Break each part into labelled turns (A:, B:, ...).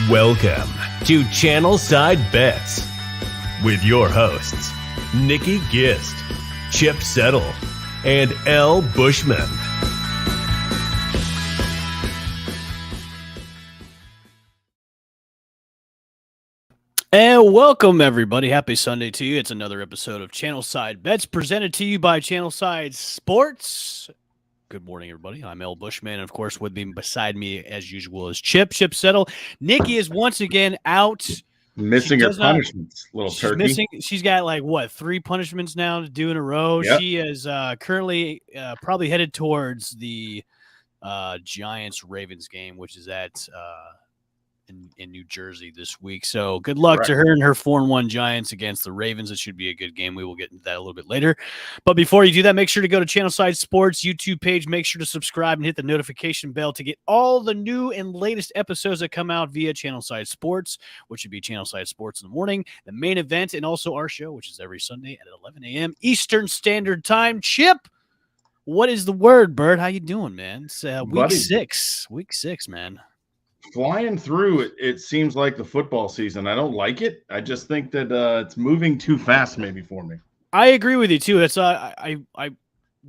A: Welcome to Channelside Bets with your hosts, Nikki Gist, Chip Settle, and L. Bushman.
B: And welcome, everybody. Happy Sunday to you. It's another episode of Channelside Bets presented to you by Channelside Sports. Good morning, everybody. I'm L. Bushman, and of course, with me beside me, as usual, is Chip Settle. Nikki is once again out.
C: Missing her punishments, little turkey.
B: She's got like, 3 punishments now to do in a row.
C: Yep.
B: She is currently probably headed towards the Giants-Ravens game, which is at in New Jersey this week. So good luck to her and her 4-1 Giants against the Ravens. It should be a good game. We will get into that a little bit later. But before you do that, make sure to go to Channelside Sports YouTube page. Make sure to subscribe and hit the notification bell to get all the new and latest episodes that come out via Channelside Sports, which should be Channelside Sports in the morning, the main event, and also our show, which is every Sunday at 11 a.m. Eastern Standard Time. Chip, what is the word, Bird? How you doing, man? It's week 6. Week 6, man.
C: Flying through it seems like the football season. I don't like it. I just think that it's moving too fast maybe for me.
B: I agree with you too. It's I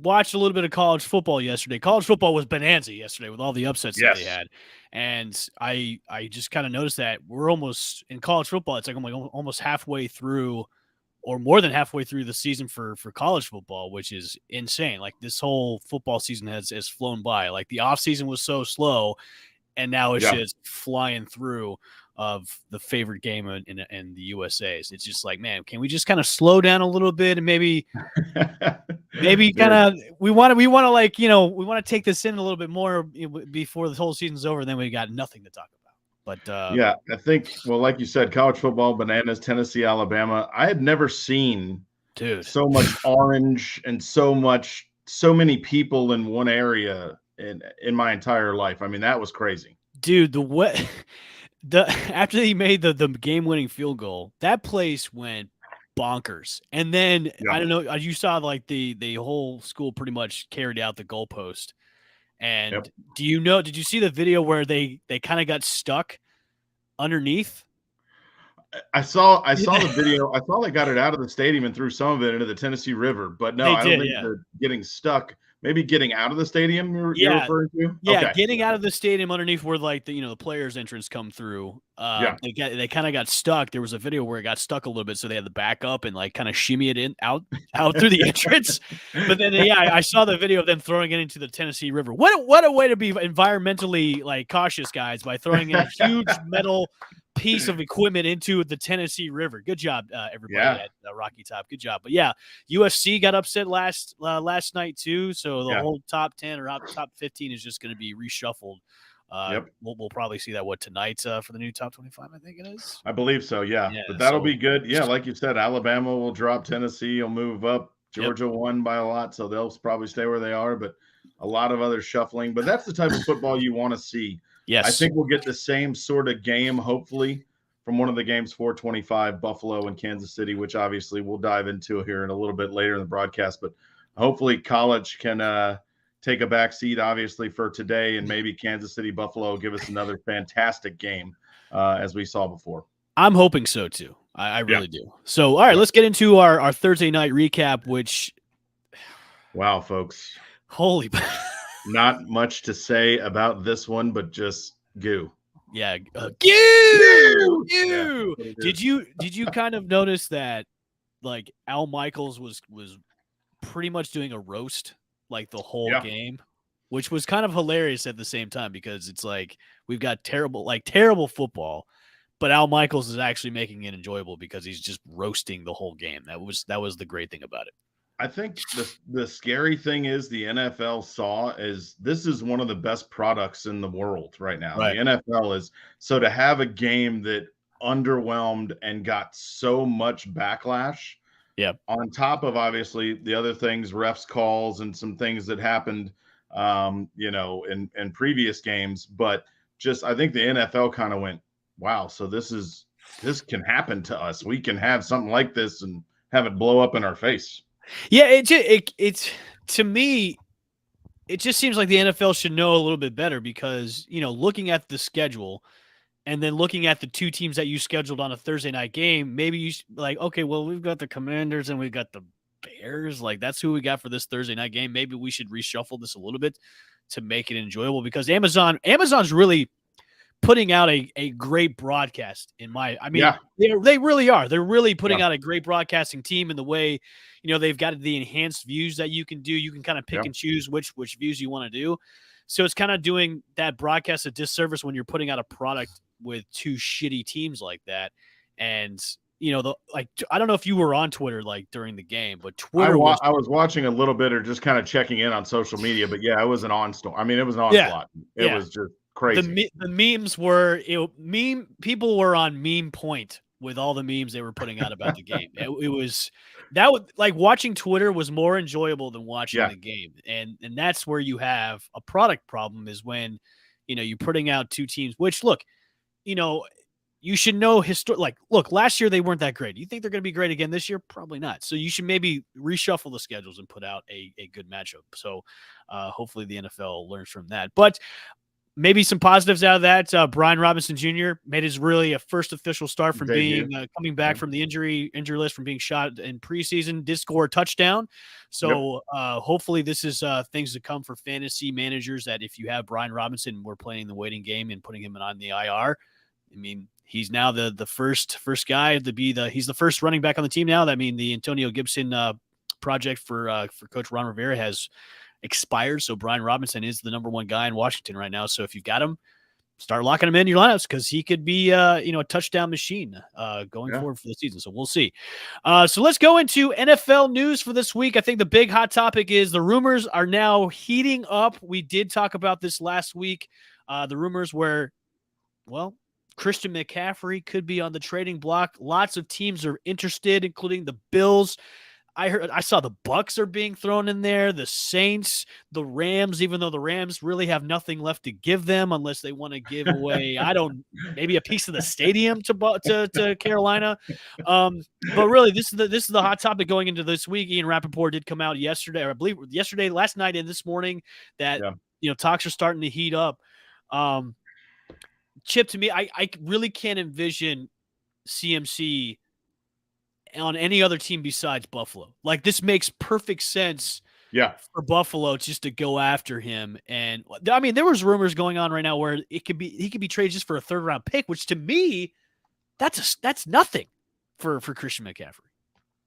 B: watched a little bit of college football yesterday. College football was bonanza yesterday with all the upsets that they had. And I just kind of noticed that we're almost in college football. It's like I'm like almost halfway through or more than halfway through the season for college football, which is insane. Like this whole football season has flown by. Like the off season was so slow. And now it's just flying through of the favorite game in the USA's. It's just like, man, can we just kind of slow down a little bit and maybe kind of we want to like, we want to take this in a little bit more before the whole season's over. And then we got nothing to talk about. But
C: I think, well, like you said, college football, bananas, Tennessee, Alabama. I had never seen so much orange and so many people in one area in my entire life. I mean, that was crazy,
B: dude. After he made the game-winning field goal, that place went bonkers. And then I don't know, you saw like the whole school pretty much carried out the goalpost. And did you see the video where they kind of got stuck underneath?
C: I saw the video. I thought they got it out of the stadium and threw some of it into the Tennessee River, but no, I don't think they're getting stuck. Maybe getting out of the stadium you're referring to?
B: Yeah, getting out of the stadium underneath where like the players' entrance come through. They kind of got stuck. There was a video where it got stuck a little bit, so they had to back up and like kind of shimmy it out through the entrance. But then I saw the video of them throwing it into the Tennessee River. What a way to be environmentally like cautious, guys, by throwing in a huge metal piece of equipment into the Tennessee River. Good job, everybody at Rocky Top. Good job. But UFC got upset last night too. So the whole top 10 or top 15 is just going to be reshuffled. We'll probably see that tonight for the new top 25. I think it is.
C: I believe so. Yeah, but that'll be good. Yeah, like you said, Alabama will drop. Tennessee will move up. Georgia won by a lot, so they'll probably stay where they are. But a lot of other shuffling. But that's the type of football you want to see.
B: Yes.
C: I think we'll get the same sort of game, hopefully, from one of the games, 425, Buffalo and Kansas City, which obviously we'll dive into here in a little bit later in the broadcast. But hopefully college can take a back seat, obviously, for today, and maybe Kansas City, Buffalo give us another fantastic game as we saw before.
B: I'm hoping so, too. I really do. So, all right, let's get into our Thursday night recap, which –
C: wow, folks.
B: Holy –
C: not much to say about this one, but just goo.
B: Yeah, goo. Yeah, did you kind of notice that like Al Michaels was pretty much doing a roast like the whole game, which was kind of hilarious at the same time because it's like we've got terrible football, but Al Michaels is actually making it enjoyable because he's just roasting the whole game. That was the great thing about it.
C: I think the scary thing is the NFL saw is this is one of the best products in the world right now. Right. The NFL is so to have a game that underwhelmed and got so much backlash.
B: Yeah.
C: On top of obviously the other things, refs calls and some things that happened, in previous games. But just I think the NFL kind of went, wow. So this can happen to us. We can have something like this and have it blow up in our face.
B: Yeah, it's to me, it just seems like the NFL should know a little bit better because, looking at the schedule, And then looking at the two teams that you scheduled on a Thursday night game, maybe you like, okay, well, we've got the Commanders and we've got the Bears. Like, that's who we got for this Thursday night game. Maybe we should reshuffle this a little bit to make it enjoyable, because Amazon's really putting out a great broadcast they really are. They're really putting out a great broadcasting team in the way, they've got the enhanced views that you can do. You can kind of pick and choose which views you want to do. So it's kind of doing that broadcast a disservice when you're putting out a product with two shitty teams like that. And, I don't know if you were on Twitter like during the game, but Twitter
C: I was watching a little bit or just kind of checking in on social media, but yeah, it was an onslaught. I mean, it was an onslaught. It was just crazy.
B: The memes were people were on meme point with all the memes they were putting out about the game. It was like watching Twitter was more enjoyable than watching the game. And that's where you have a product problem, is when, you're putting out two teams, which look, you should know look, last year they weren't that great. You think they're going to be great again this year? Probably not. So you should maybe reshuffle the schedules and put out a good matchup. So hopefully the NFL learns from that. But maybe some positives out of that. Brian Robinson Jr. made his really a first official start from coming back from the injury list, from being shot in preseason. Did score a touchdown. So hopefully this is things to come for fantasy managers, that if you have Brian Robinson, we're playing the waiting game and putting him on the IR. I mean, he's now the first guy to be he's the first running back on the team now. I mean, the Antonio Gibson project for Coach Ron Rivera has expired. So Brian Robinson is the number one guy in Washington right now. So if you've got him, start locking him in your lineups, because he could be a touchdown machine going forward for the season. So we'll see. So let's go into NFL news for this week. I think the big hot topic is the rumors are now heating up. We did talk about this last week. The rumors where, Christian McCaffrey could be on the trading block. Lots of teams are interested, including the Bills. I saw the Bucks are being thrown in there, the Saints, the Rams, even though the Rams really have nothing left to give them unless they want to give away, maybe a piece of the stadium to Carolina. But really, this is the hot topic going into this week. Ian Rappaport did come out yesterday, or I believe yesterday, last night and this morning, that talks are starting to heat up. Chip, to me, I really can't envision CMC on any other team besides Buffalo. Like, this makes perfect sense for Buffalo just to go after him. And I mean, there was rumors going on right now where he could be traded just for a third round pick, which to me, that's nothing for Christian McCaffrey.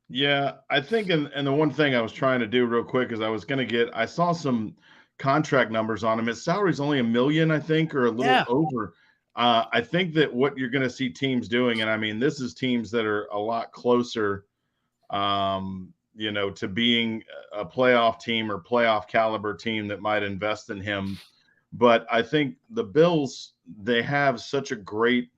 C: Yeah, I think, and the one thing I was trying to do real quick is I saw some contract numbers on him. His salary's only $1 million, I think, or a little over. I think that what you're going to see teams doing, and I mean, this is teams that are a lot closer, to being a playoff team or playoff caliber team that might invest in him. But I think the Bills, they have such a great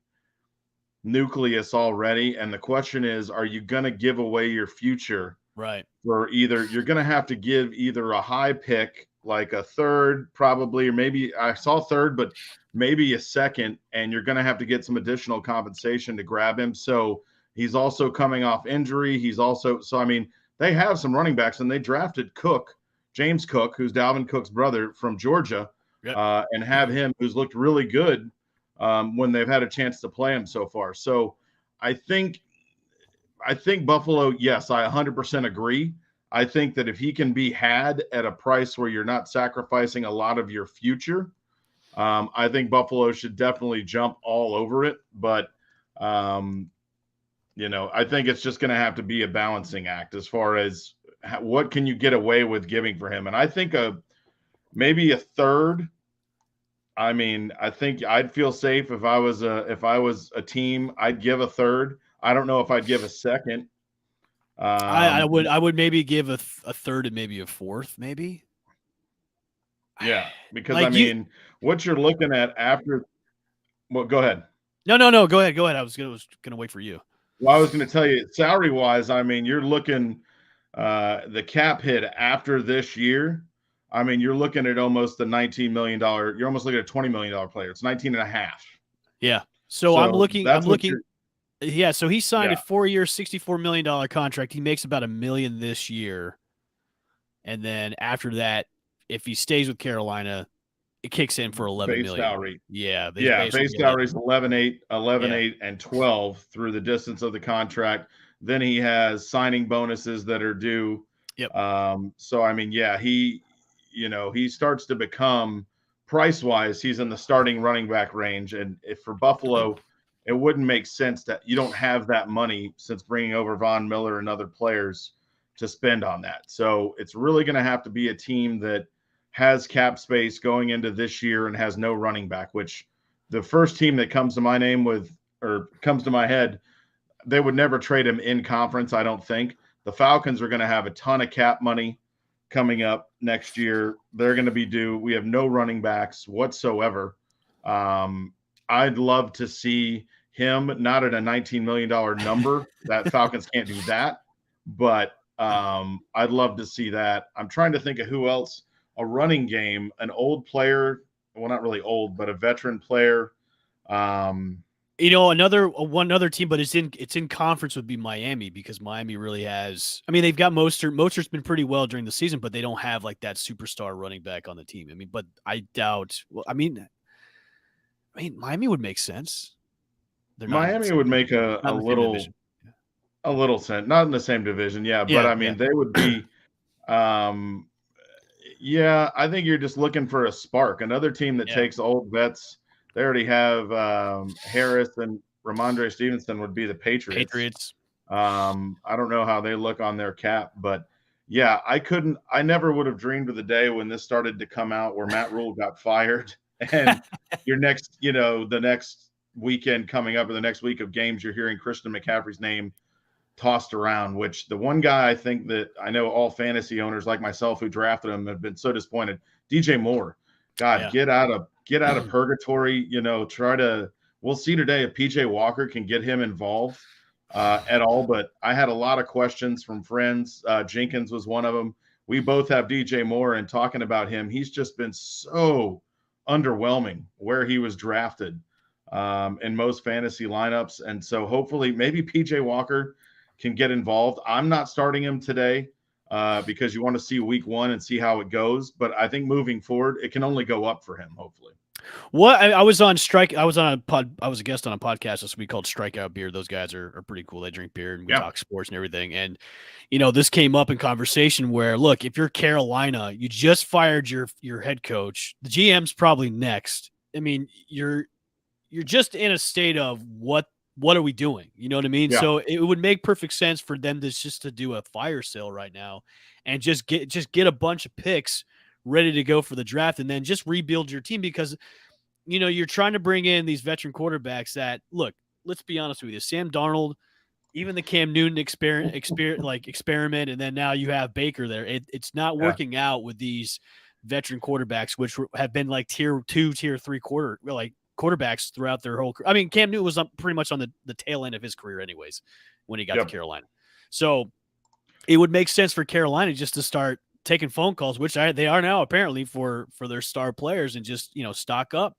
C: nucleus already. And the question is, are you going to give away your future?
B: Right.
C: For you're going to have to give either a high pick, like a third probably, or maybe I saw third, but maybe a second, and you're going to have to get some additional compensation to grab him. So he's also coming off injury. I mean, they have some running backs, and they drafted James Cook, who's Dalvin Cook's brother from Georgia, and have him, who's looked really good when they've had a chance to play him so far. So I think Buffalo, yes, I 100% agree. I think that if he can be had at a price where you're not sacrificing a lot of your future, I think Buffalo should definitely jump all over it. But, I think it's just going to have to be a balancing act as far as what can you get away with giving for him. And I think maybe a third. I mean, I think I'd feel safe if I was a team. I'd give a third. I don't know if I'd give a second.
B: I would maybe give a third and maybe a fourth, maybe.
C: Yeah, because what you're looking at after. Well, go ahead.
B: No, go ahead. I was gonna wait for you.
C: Well, I was going to tell you, salary wise, I mean, you're looking the cap hit after this year. I mean, you're looking at almost the $19 million. You're almost looking at a $20 million player. It's 19 and a half.
B: Yeah. So I'm looking. Yeah, so he signed a 4-year, $64 million contract. He makes about $1 million this year. And then after that, if he stays with Carolina, It kicks in for 11
C: base
B: million.
C: salary.
B: Yeah,
C: Base salary is 11.8,
B: 8,
C: and 12 through the distance of the contract. Then he has signing bonuses that are due.
B: Yep.
C: So I mean, yeah, he starts to become price-wise, he's in the starting running back range. And if for Buffalo, it wouldn't make sense that you don't have that money since bringing over Von Miller and other players to spend on that. So it's really going to have to be a team that has cap space going into this year and has no running back, which the first team that comes to my comes to my head, they would never trade him in conference, I don't think. The Falcons are going to have a ton of cap money coming up next year. They're going to be due. We have no running backs whatsoever. I'd love to see him not at a $19 million number. That Falcons can't do that, but I'd love to see that. I'm trying to think of who else. A running game, an old player, well, not really old, but a veteran player.
B: one other team, but it's in conference would be Miami, because Miami really has. I mean, they've got Mostert. Mostert's been pretty well during the season, but they don't have like that superstar running back on the team. I mean, but I doubt. Well, I mean, Miami would make sense.
C: Miami would make a little sense, not in the same division, but I mean, they would be. I think you're just looking for a spark. Another team that takes old vets. They already have Harris and Ramondre Stevenson would be the Patriots. I don't know how they look on their cap, but I never would have dreamed of the day when this started to come out where Matt Rule got fired, and the next weekend coming up, or the next week of games, you're hearing Christian McCaffrey's name tossed around, which the one guy I think that I know all fantasy owners like myself who drafted him have been so disappointed. DJ Moore, God, get out of purgatory. We'll see today if PJ Walker can get him involved at all. But I had a lot of questions from friends. Jenkins was one of them. We both have DJ Moore, and talking about him, he's just been so underwhelming where he was drafted in most fantasy lineups. And so hopefully maybe PJ Walker can get involved. I'm not starting him today because you want to see week one and see how it goes. But I think moving forward, it can only go up for him, hopefully.
B: I was on strike. I was a guest on a podcast this week called Strikeout Beer. Those guys are pretty cool. They drink beer and we talk sports and everything. And, this came up in conversation where, look, if you're Carolina, you just fired your head coach. The GM's probably next. I mean, you're just in a state of what are we doing? You know what I mean? Yeah. So it would make perfect sense for them to do a fire sale right now and just get a bunch of picks ready to go for the draft, and then just rebuild your team, because you're trying to bring in these veteran quarterbacks that, look, let's be honest with you, Sam Darnold, even the Cam Newton experiment, and then now you have Baker there. It's not working out with these veteran quarterbacks, which have been like tier 2, tier 3 quarterbacks throughout their whole career. I mean, Cam Newton was pretty much on the tail end of his career anyways when he got to Carolina. So it would make sense for Carolina just to start taking phone calls, which they are now apparently for their star players, and just, stock up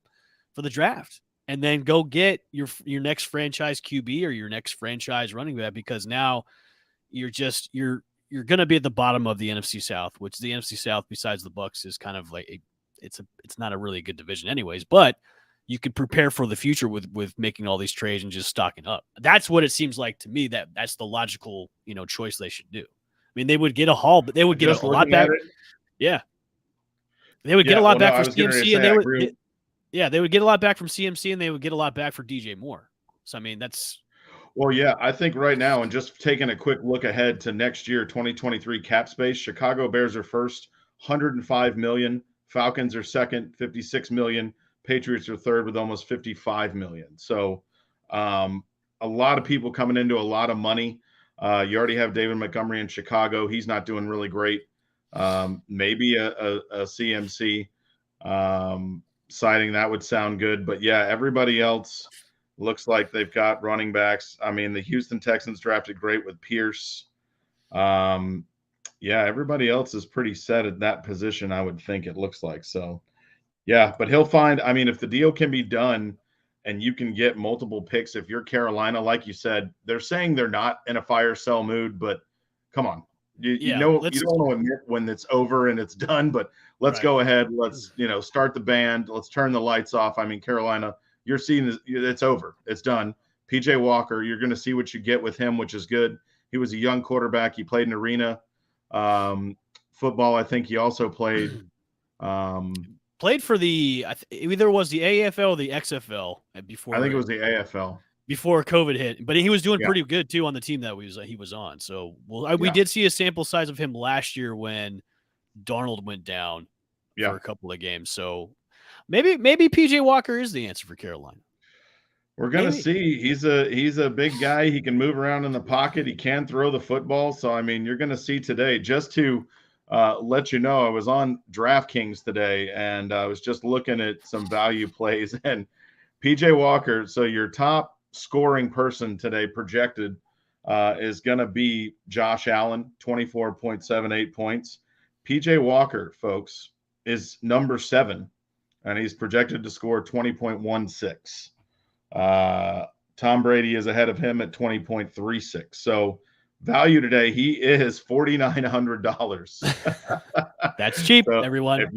B: for the draft, and then go get your next franchise QB or your next franchise running back, because now you're going to be at the bottom of the NFC South, which the NFC South, besides the Bucs, is kind of like it's not a really good division anyways, but you could prepare for the future with making all these trades and just stocking up. That's what it seems like to me. That's the logical, choice they should do. I mean, they would get a haul, but they would get a lot back. Yeah. They would get a lot back from CMC, and they would get a lot back from CMC, and they would get a lot back for DJ Moore. So, I mean, that's.
C: Well, yeah, I think right now, and just taking a quick look ahead to next year, 2023 cap space, Chicago Bears are first, $105 million. Falcons are second, $56 million. Patriots are third with almost $55 million. So a lot of people coming into a lot of money. You already have David Montgomery in Chicago. He's not doing really great. Maybe a CMC signing, that would sound good. But, yeah, everybody else looks like they've got running backs. I mean, the Houston Texans drafted great with Pierce. Everybody else is pretty set at that position, I would think it looks like. So, yeah, but he'll find – I mean, if the deal can be done and you can get multiple picks, if you're Carolina, like you said, they're saying they're not in a fire sale mood, but come on. You don't want to admit when it's over and it's done, but let's go ahead. Let's, start the band. Let's turn the lights off. I mean, Carolina, you're seeing it's over. It's done. PJ Walker, you're going to see what you get with him, which is good. He was a young quarterback. He played in arena football. I think he also played.
B: Played for either it was the AFL or the XFL before.
C: I think it was the AFL.
B: Before COVID hit, but he was doing pretty good too on the team that he was on. So we did see a sample size of him last year when Darnold went down for a couple of games. So maybe PJ Walker is the answer for Carolina.
C: We're gonna see. He's a big guy. He can move around in the pocket. He can throw the football. So I mean, you're gonna see today. Just to let you know, I was on DraftKings today and I was just looking at some value plays and PJ Walker. So your top scoring person today projected is going to be Josh Allen, 24.78 points. PJ Walker, folks, is number 7, and he's projected to score 20.16. Tom Brady is ahead of him at 20.36. So value today, he is $4,900.
B: That's cheap, so everyone.
C: If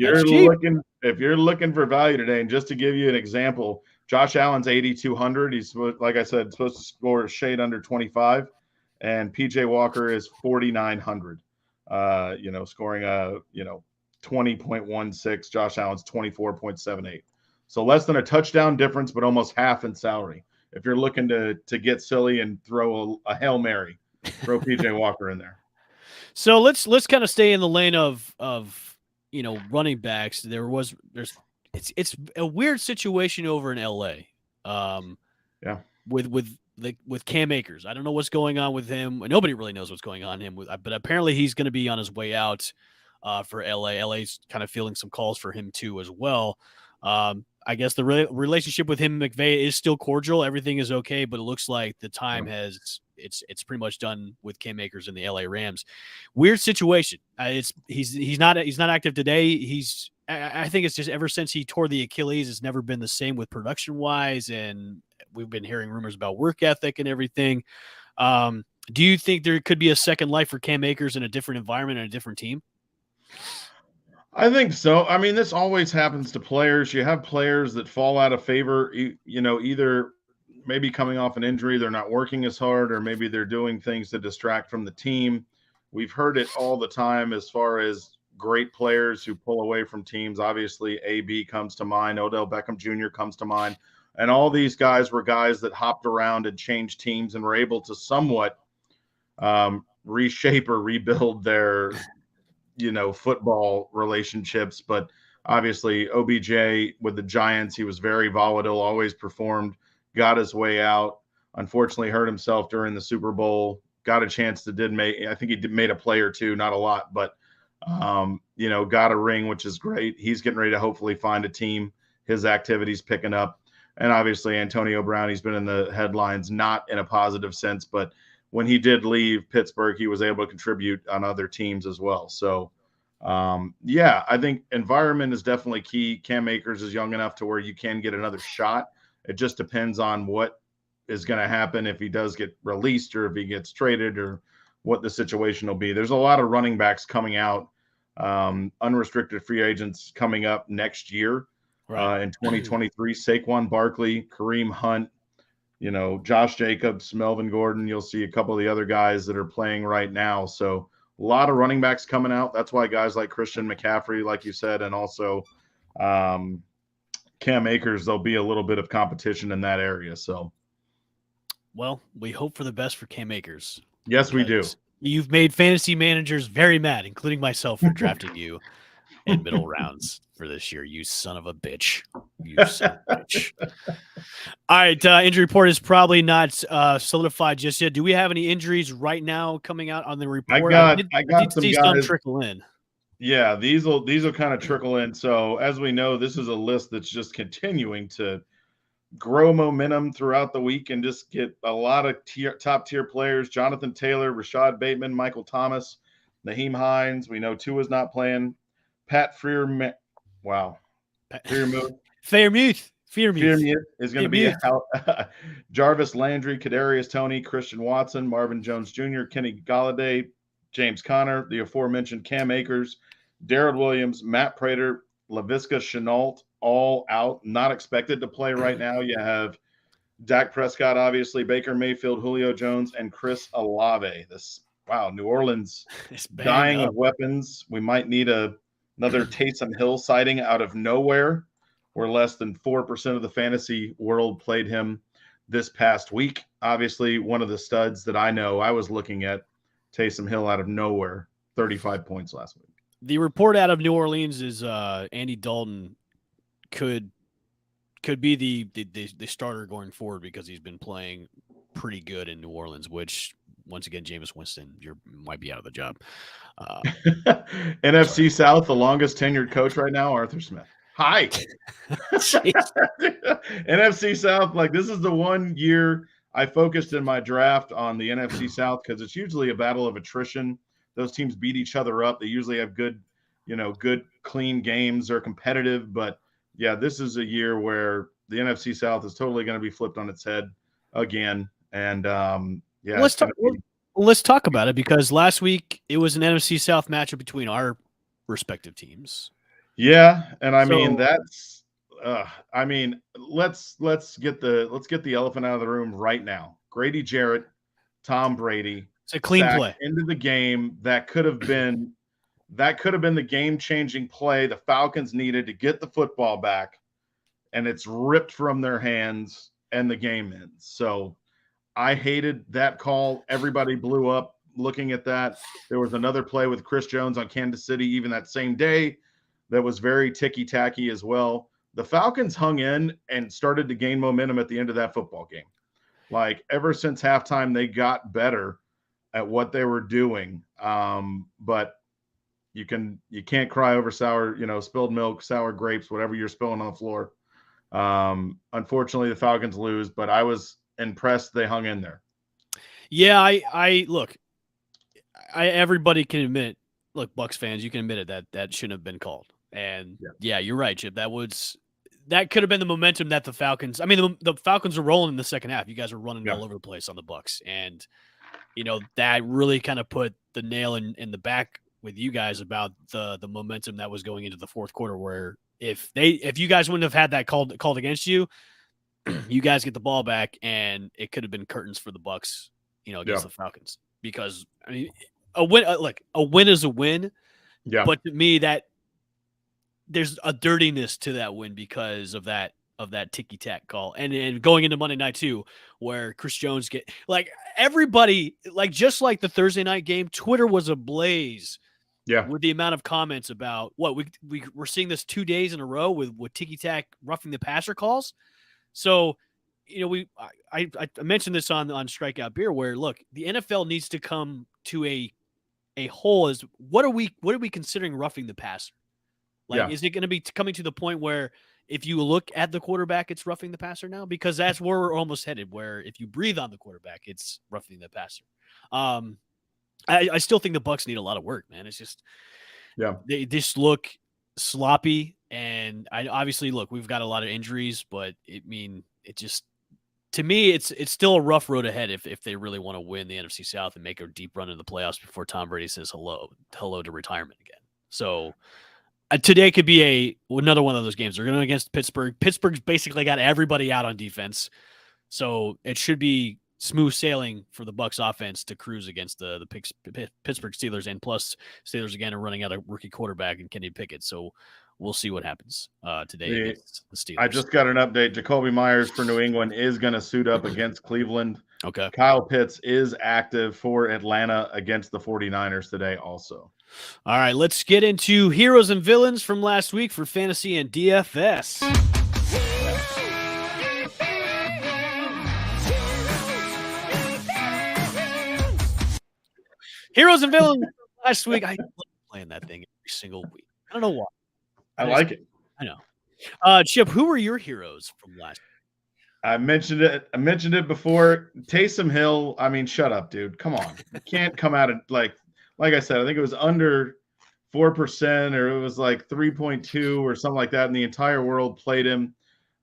C: you're looking for value today, and just to give you an example, Josh Allen's 8,200. He's, like I said, supposed to score a shade under 25, and PJ Walker is 4,900. Scoring 20.16. Josh Allen's 24.78. So less than a touchdown difference, but almost half in salary. If you're looking to get silly and throw a Hail Mary, throw PJ Walker in there.
B: So let's kind of stay in the lane of running backs. It's a weird situation over in LA. With Cam Akers. I don't know what's going on with him. Nobody really knows what's going on with him, but apparently he's going to be on his way out for LA. LA's kind of fielding some calls for him too as well. I guess the relationship with him and McVay is still cordial. Everything is okay, but it looks like the time it's pretty much done with Cam Akers and the LA Rams. Weird situation. He's not active today. I think it's just ever since he tore the Achilles, it's never been the same with production wise. And we've been hearing rumors about work ethic and everything. Do you think there could be a second life for Cam Akers in a different environment and a different team?
C: I think so. I mean, this always happens to players. You have players that fall out of favor, either maybe coming off an injury, they're not working as hard, or maybe they're doing things to distract from the team. We've heard it all the time as far as great players who pull away from teams. Obviously, AB comes to mind. Odell Beckham Jr. comes to mind. And all these guys were guys that hopped around and changed teams and were able to somewhat reshape or rebuild their football relationships. But obviously OBJ with the Giants, he was very volatile, always performed, got his way out, unfortunately hurt himself during the Super Bowl, got a chance I think he made a play or two, not a lot, but got a ring, which is great. He's getting ready to hopefully find a team. His activity's picking up. And obviously Antonio Brown, he's been in the headlines, not in a positive sense, but when he did leave Pittsburgh, he was able to contribute on other teams as well. So, I think environment is definitely key. Cam Akers is young enough to where you can get another shot. It just depends on what is going to happen if he does get released or if he gets traded or what the situation will be. There's a lot of running backs coming out, unrestricted free agents coming up next year in 2023. Saquon Barkley, Kareem Hunt, Josh Jacobs, Melvin Gordon. You'll see a couple of the other guys that are playing right now. So a lot of running backs coming out. That's why guys like Christian McCaffrey, like you said, and also Cam Akers, there'll be a little bit of competition in that area. So,
B: well, we hope for the best for Cam Akers.
C: Yes, we do.
B: You've made fantasy managers very mad, including myself, for drafting you in middle rounds for this year. You son of a bitch. You son of a bitch. All right. Injury report is probably not solidified just yet. Do we have any injuries right now coming out on the report?
C: I got some guys.
B: Some trickle in.
C: Yeah, these will kind of trickle in. So as we know, this is a list that's just continuing to grow momentum throughout the week and just get a lot of top tier players. Jonathan Taylor, Rashad Bateman, Michael Thomas, Naheem Hines. We know Tua's not playing. Pat Freiermuth. Wow. Freiermuth is going to be out. Jarvis Landry, Kadarius Toney, Christian Watson, Marvin Jones Jr., Kenny Galladay, James Conner, the aforementioned Cam Akers, Darrell Williams, Matt Prater, Laviska Shenault, all out, not expected to play right now. You have Dak Prescott, obviously, Baker Mayfield, Julio Jones, and Chris Olave. New Orleans dying of weapons. We might need another Taysom Hill sighting out of nowhere, where less than 4% of the fantasy world played him this past week. Obviously, one of the studs that I know. I was looking at Taysom Hill out of nowhere, 35 points last week.
B: The report out of New Orleans is Andy Dalton could be the starter going forward because he's been playing pretty good in New Orleans, which once again, Jameis Winston, you might be out of the job.
C: NFC South, the longest tenured coach right now, Arthur Smith. Hi. NFC South, like this is the one year I focused in my draft on the NFC South because it's usually a battle of attrition. Those teams beat each other up. They usually have good, clean games. They're competitive, but yeah, this is a year where the NFC South is totally going to be flipped on its head again. And
B: let's talk about it because last week it was an NFC South matchup between our respective teams.
C: Yeah, and let's get the elephant out of the room right now. Grady Jarrett, Tom Brady.
B: It's a clean play
C: into the game that could have been the game-changing play the Falcons needed to get the football back, and it's ripped from their hands and the game ends. So I hated that call. Everybody blew up looking at that. There was another play with Chris Jones on Kansas City even that same day that was very ticky-tacky as well. The Falcons hung in and started to gain momentum at the end of that football game. Like ever since halftime, they got better at what they were doing. But you can't cry over spilled milk, sour grapes, whatever you're spilling on the floor. Unfortunately, the Falcons lose, but I was impressed they hung in there.
B: Yeah, I look. Everybody can admit. Look, Bucs fans, you can admit it that shouldn't have been called. And yeah, you're right, Chip. That could have been the momentum that the Falcons. I mean, the Falcons are rolling in the second half. You guys are running all over the place on the Bucs, and that really kind of put the nail in the back with you guys about the momentum that was going into the fourth quarter. Where if you guys wouldn't have had that called against you, you guys get the ball back, and it could have been curtains for the Bucs, against the Falcons. Because I mean, a win is a win. Yeah. But to me, that there's a dirtiness to that win because of that ticky-tack call. And going into Monday night too, where Chris Jones everybody, just like the Thursday night game, Twitter was ablaze. Yeah. With the amount of comments about what we're seeing this 2 days in a row with ticky-tack roughing the passer calls. So, I mentioned this on Strikeout Beer where look, the NFL needs to come to a whole is what are we considering roughing the passer? Is it going to be coming to the point where if you look at the quarterback, it's roughing the passer now? Because that's where we're almost headed, where if you breathe on the quarterback, it's roughing the passer. I still think the Bucs need a lot of work, man. It's just, they just look sloppy. And obviously, look, we've got a lot of injuries, but to me, it's still a rough road ahead if they really want to win the NFC South and make a deep run in the playoffs before Tom Brady says hello to retirement again. So today could be another one of those games. They're going against Pittsburgh. Pittsburgh's basically got everybody out on defense, so it should be smooth sailing for the Bucs offense to cruise against the Pittsburgh Steelers, and plus Steelers again are running out a rookie quarterback in Kenny Pickett. So we'll see what happens today against the Steelers. I
C: just got an update. Jacoby Myers for New England is going to suit up against Cleveland.
B: Okay.
C: Kyle Pitts is active for Atlanta against the 49ers today also.
B: All right, let's get into heroes and villains from last week for fantasy and DFS. Heroes and villains last week. I love playing that thing every single week. I don't know why.
C: I like it.
B: I know. Chip, who were your heroes from last week?
C: I mentioned it before. Taysom Hill. I mean, shut up, dude. Come on. You can't come out of like I said, I think it was under 4% or it was like 3.2 or something like that. And the entire world played him.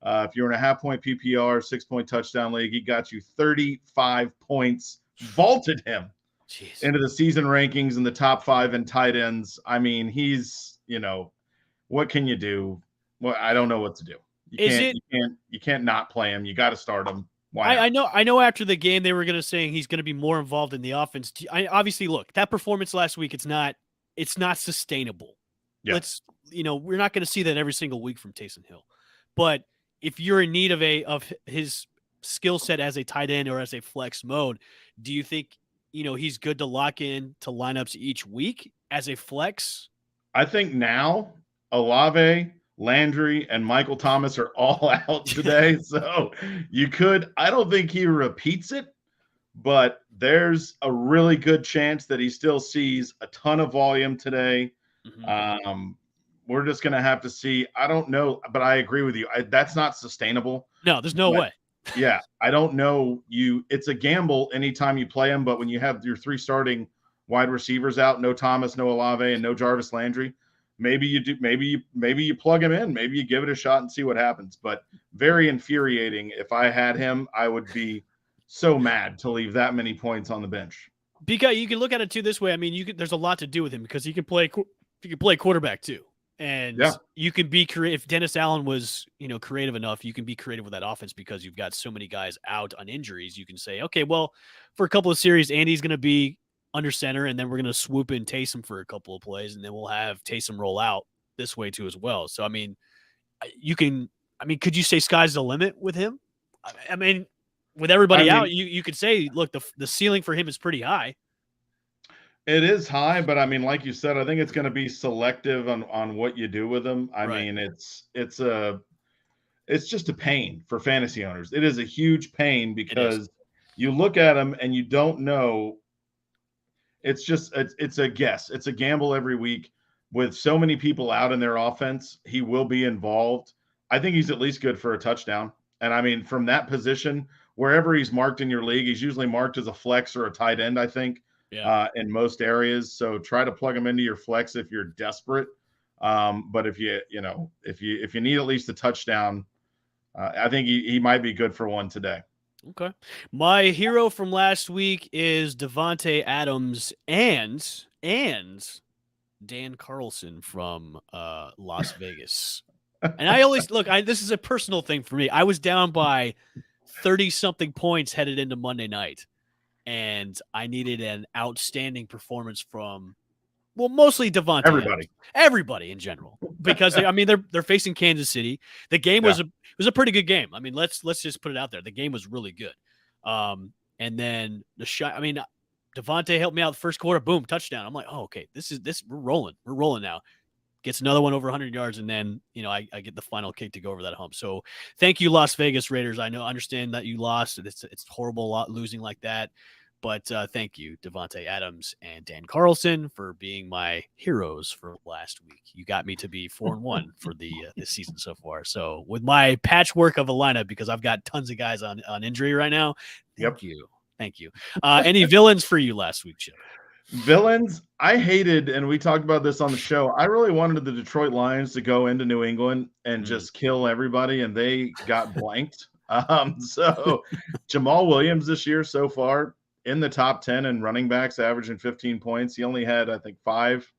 C: If you're in a half-point PPR, 6-point touchdown league, he got you 35 points, vaulted him
B: Jeez.
C: into the season rankings in the top 5 in tight ends. I mean, he's, what can you do? Well, I don't know what to do. You can't not play him. You got to start him. Why not?
B: I know after the game they were going to say he's going to be more involved in the offense. Obviously, look, that performance last week, it's not sustainable.
C: Yeah.
B: We're not going to see that every single week from Taysom Hill. But if you're in need of his skill set as a tight end or as a flex mode, do you think, he's good to lock in to lineups each week as a flex?
C: I think now Olave, Landry, and Michael Thomas are all out today. So I don't think he repeats it, but there's a really good chance that he still sees a ton of volume today. Mm-hmm. We're just going to have to see. I don't know, but I agree with you. That's not sustainable.
B: No, there's no way.
C: Yeah, I don't know. It's a gamble anytime you play him, but when you have your 3 starting wide receivers out, no Thomas, no Olave, and no Jarvis Landry, maybe you do. Maybe you plug him in. Maybe you give it a shot and see what happens. But very infuriating. If I had him, I would be so mad to leave that many points on the bench.
B: Because you can look at it too this way. I mean, there's a lot to do with him because he can play quarterback too. And you can be creative. If Dennis Allen was, creative enough, you can be creative with that offense because you've got so many guys out on injuries. You can say, okay, well, for a couple of series, Andy's going to be under center, and then we're going to swoop in Taysom for a couple of plays, and then we'll have Taysom roll out this way too as well. So, I mean, could you say sky's the limit with him? I mean, with everybody out, you could say, look, the ceiling for him is pretty high.
C: It is high, but I mean, like you said, I think it's going to be selective on what you do with them. I mean, it's just a pain for fantasy owners. It is a huge pain because you look at them and you don't know. It's a guess. It's a gamble every week. With so many people out in their offense, he will be involved. I think he's at least good for a touchdown. And I mean, from that position, wherever he's marked in your league, he's usually marked as a flex or a tight end, I think. In most areas. So try to plug him into your flex if you're desperate. But if you need at least a touchdown, I think he might be good for one today.
B: Okay. My hero from last week is Davante Adams and Dan Carlson from Las Vegas. And I always this is a personal thing for me. I was down by 30-something points headed into Monday night. And I needed an outstanding performance from, mostly Davante. Everybody in general, because they're facing Kansas City. The game was a pretty good game. I mean, let's just put it out there. The game was really good. And then the shot. I mean, Davante helped me out the first quarter. Boom, touchdown. I'm like, oh, okay, we're rolling. We're rolling now. Gets another one over 100 yards, and then I get the final kick to go over that hump. So thank you, Las Vegas Raiders. I understand that you lost. It's horrible losing like that, but thank you, Davante Adams and Dan Carlson, for being my heroes for last week. You got me to be 4-1 for the this season so far. So with my patchwork of a lineup, because I've got tons of guys on injury right now. Thank you. Any villains for you last week, Chip?
C: Villains, I hated, and we talked about this on the show. I really wanted the Detroit Lions to go into New England and just kill everybody, and they got blanked. So Jamal Williams this year so far in the top 10 in running backs, averaging 15 points. He only had, I think, 5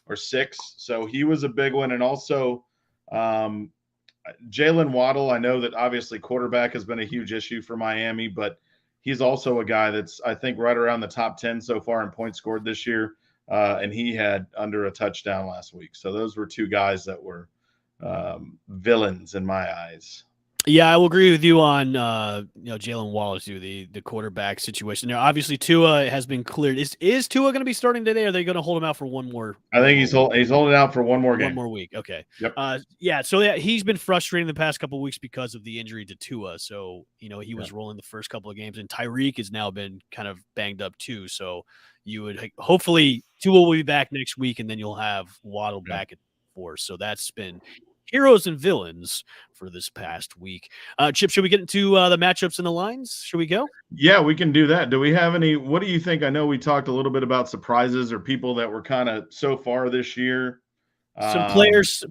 C: or 6. So he was a big one. And also Jalen Waddle. I know that obviously quarterback has been a huge issue for Miami, but he's also a guy that's, I think, right around the top 10 so far in points scored this year. And he had under a touchdown last week. So those were 2 guys that were villains in my eyes.
B: Yeah, I will agree with you on Jalen Wallace, the quarterback situation there. Obviously, Tua has been cleared. Is Tua going to be starting today? Or are they going to hold him out for one more?
C: I think he's holding out for one more game.
B: One more week. Okay.
C: Yep.
B: So he's been frustrating the past couple of weeks because of the injury to Tua. So he was rolling the first couple of games, and Tyreek has now been kind of banged up too. So you would hopefully Tua will be back next week, and then you'll have Waddle back at 4. So that's been heroes and villains for this past week. Chip, should we get into the matchups and the lines? Should we go?
C: Yeah, we can do that. Do we have any? What do you think? I know we talked a little bit about surprises or people that were kind of so far this year.
B: Some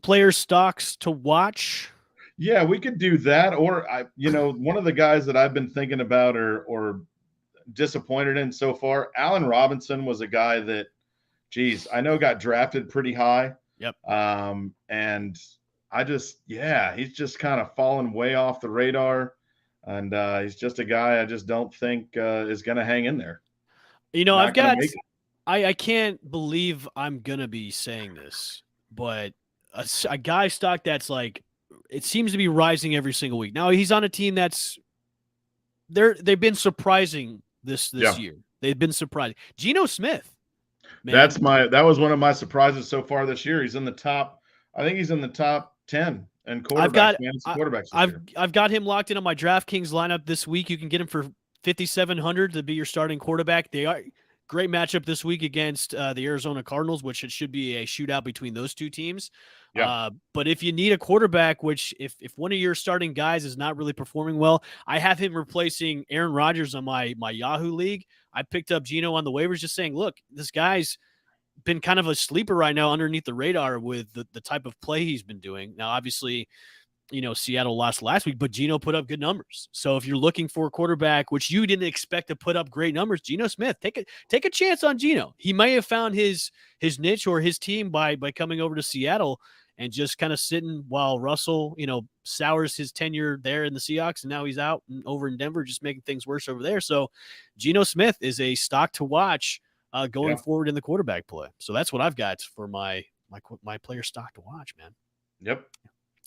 B: player stocks to watch.
C: Yeah, we could do that. Or one of the guys that I've been thinking about or disappointed in so far. Allen Robinson was a guy that, geez, I know got drafted pretty high.
B: Yep.
C: And he's just kind of fallen way off the radar. And he's just a guy I just don't think is going to hang in there.
B: I can't believe I'm going to be saying this, but a guy stock that's like, it seems to be rising every single week. Now he's on a team that's they've been surprising this year. They've been surprising. Geno Smith. Man.
C: That was one of my surprises so far this year. He's in the top. I think he's in the top 10 and quarterbacks.
B: I've got him locked in on my DraftKings lineup this week. You can get him for $5,700 to be your starting quarterback. They are great matchup this week against the Arizona Cardinals, which it should be a shootout between those two teams. Yeah. But if you need a quarterback, which if one of your starting guys is not really performing well, I have him replacing Aaron Rodgers on my Yahoo league. I picked up Geno on the waivers, just saying, look, this guy's been kind of a sleeper right now underneath the radar with the type of play he's been doing. Now, obviously, Seattle lost last week, but Geno put up good numbers. So if you're looking for a quarterback, which you didn't expect to put up great numbers, Geno Smith, take a chance on Geno. He may have found his niche or his team by coming over to Seattle and just kind of sitting while Russell, sours his tenure there in the Seahawks, and now he's out and over in Denver, just making things worse over there. So Geno Smith is a stock to watch going forward in the quarterback play. So that's what I've got for my player stock to watch, man.
C: Yep.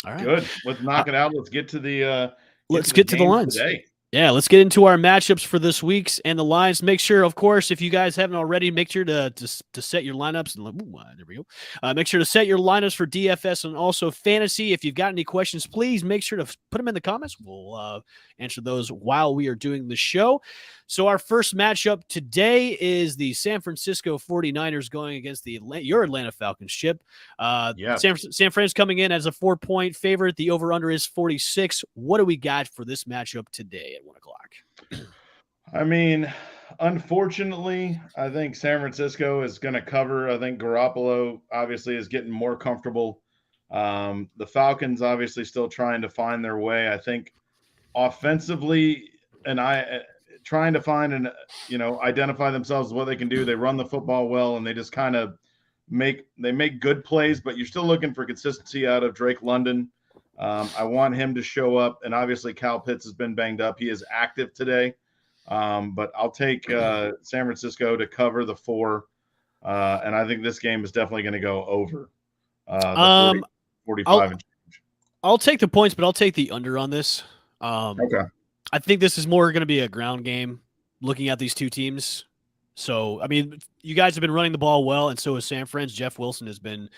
B: All right.
C: Good. Let's knock it out. Let's get to the
B: get to the lines
C: today.
B: Yeah, let's get into our matchups for this week's and the lines. Make sure, of course, if you guys haven't already, make sure to set your lineups. There we go. Make sure to set your lineups for DFS and also fantasy. If you've got any questions, please make sure to put them in the comments. We'll answer those while we are doing the show. So our first matchup today is the San Francisco 49ers going against your Atlanta Falcons, Chip. San Fran's coming in as a 4-point favorite. The over-under is 46. What do we got for this matchup today at 1 o'clock?
C: I mean, unfortunately, I think San Francisco is going to cover. I think Garoppolo obviously is getting more comfortable. The Falcons obviously still trying to find their way. I think offensively, trying to find and identify themselves what they can do. They run the football well, and they just kind of make good plays. But you're still looking for consistency out of Drake London. I want him to show up, and obviously Kyle Pitts has been banged up. He is active today, but I'll take San Francisco to cover the 4, and I think this game is definitely going to go over 45 and change.
B: I'll take the points, but I'll take the under on this.
C: Okay.
B: I think this is more going to be a ground game looking at these two teams. So, I mean, you guys have been running the ball well, and so has San Fran's. Jeff Wilson has been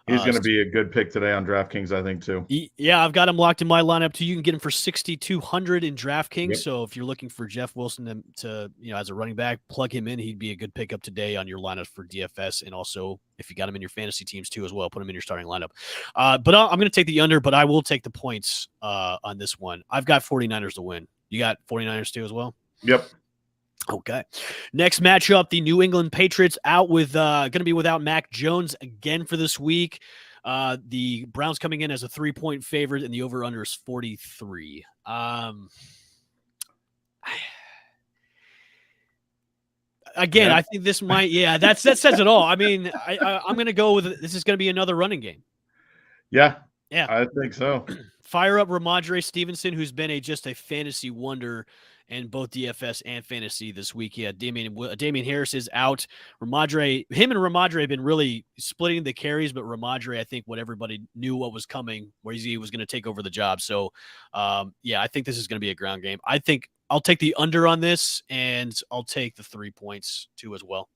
C: He's going to be a good pick today on DraftKings, I think, too.
B: Yeah, I've got him locked in my lineup, too. You can get him for $6,200 in DraftKings. Yep. So if you're looking for Jeff Wilson to as a running back, plug him in. He'd be a good pickup today on your lineup for DFS. And also, if you got him in your fantasy teams, too, as well, put him in your starting lineup. But I'm going to take the under, but I will take the points on this one. I've got 49ers to win. You got 49ers, too, as well?
C: Yep.
B: Okay. Next matchup, the New England Patriots out with going to be without Mac Jones again for this week. The Browns coming in as a 3-point favorite, and the over/under is 43. Again, I think this might. Yeah, that says it all. I mean, I'm going to go with this is going to be another running game.
C: Yeah, I think so.
B: Fire up Ramondre Stevenson, who's been just a fantasy wonder in both DFS and fantasy this week. Yeah, Damian Harris is out. him and Ramondre have been really splitting the carries, but Ramondre, I think what everybody knew what was coming, where he was going to take over the job. So, I think this is going to be a ground game. I think I'll take the under on this, and I'll take the 3 points too as well.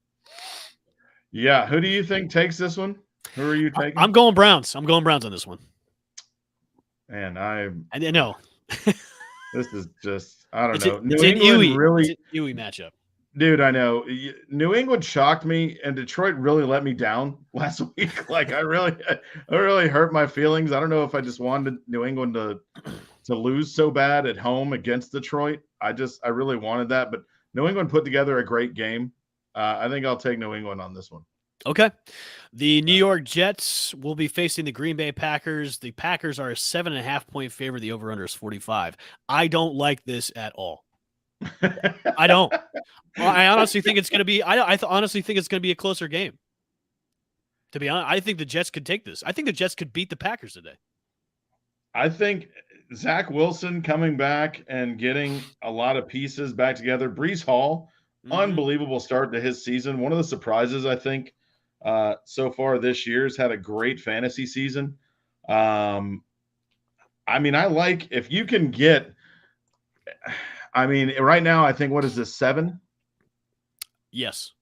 C: Yeah, who do you think takes this one? Who are you taking?
B: I'm going Browns. I'm going Browns on this one.
C: Man, I
B: know.
C: This is just, I don't know.
B: It's an Huey matchup.
C: Dude, I know. New England shocked me, and Detroit really let me down last week. Like, I really hurt my feelings. I don't know if I just wanted New England to lose so bad at home against Detroit. I really wanted that. But New England put together a great game. I think I'll take New England on this one.
B: Okay. The New York Jets will be facing the Green Bay Packers. The Packers are a 7.5-point favorite. The over-under is 45. I don't like this at all. I don't. I honestly think it's going to be. Honestly think it's going to be a closer game. To be honest, I think the Jets could take this. I think the Jets could beat the Packers today.
C: I think Zach Wilson coming back and getting a lot of pieces back together. Breece Hall, unbelievable start to his season. One of the surprises, I think, so far this year has had a great fantasy season. I mean, I like if you can get. I mean, right now, I think what is this 7?
B: Yes.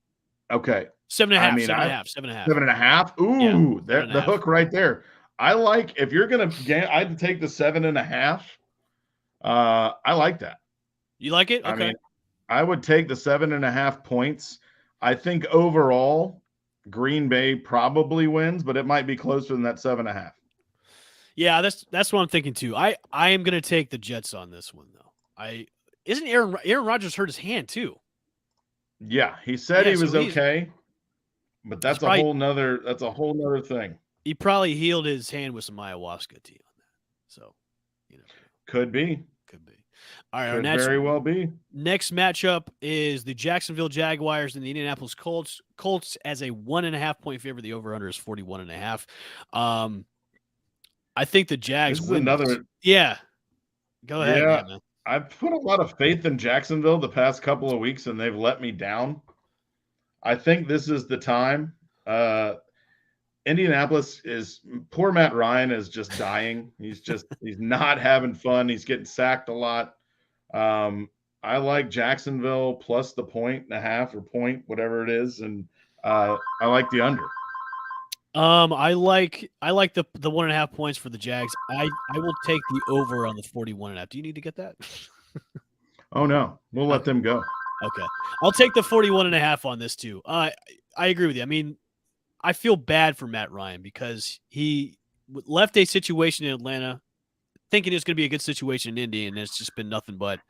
C: Okay.
B: 7.5.
C: I mean,
B: 7.5.
C: 7.5. Ooh,
B: yeah,
C: the hook right there. I like if you're gonna get. I'd take the 7.5. I like that.
B: You like it? Okay.
C: I mean, I would take the 7.5 points. I think overall, Green Bay probably wins, but it might be closer than that 7.5.
B: Yeah, that's what I'm thinking too. I am gonna take the Jets on this one though. Isn't Aaron Rodgers hurt his hand too?
C: Yeah, he said he was okay, but that's a whole nother thing.
B: He probably healed his hand with some ayahuasca tea on that. So,
C: could be.
B: All right,
C: could very well be.
B: Next matchup is the Jacksonville Jaguars and the Indianapolis Colts. Colts as a 1.5 point favorite. The over/under is 41.5. I think the Jags
C: this is
B: win
C: another.
B: This. Yeah, go ahead.
C: Yeah,
B: man.
C: I've put a lot of faith in Jacksonville the past couple of weeks, and they've let me down. I think this is the time. Indianapolis poor Matt Ryan is just dying. He's not having fun. He's getting sacked a lot. I like Jacksonville plus the 1.5 or point, whatever it is. And I like the under.
B: I like the 1.5 points for the Jags. I will take the over on the 41.5. Do you need to get that?
C: Oh no, we'll let them go.
B: Okay. I'll take the 41.5 on this too. I agree with you. I mean, I feel bad for Matt Ryan because he left a situation in Atlanta thinking it was going to be a good situation in Indy, and it's just been nothing but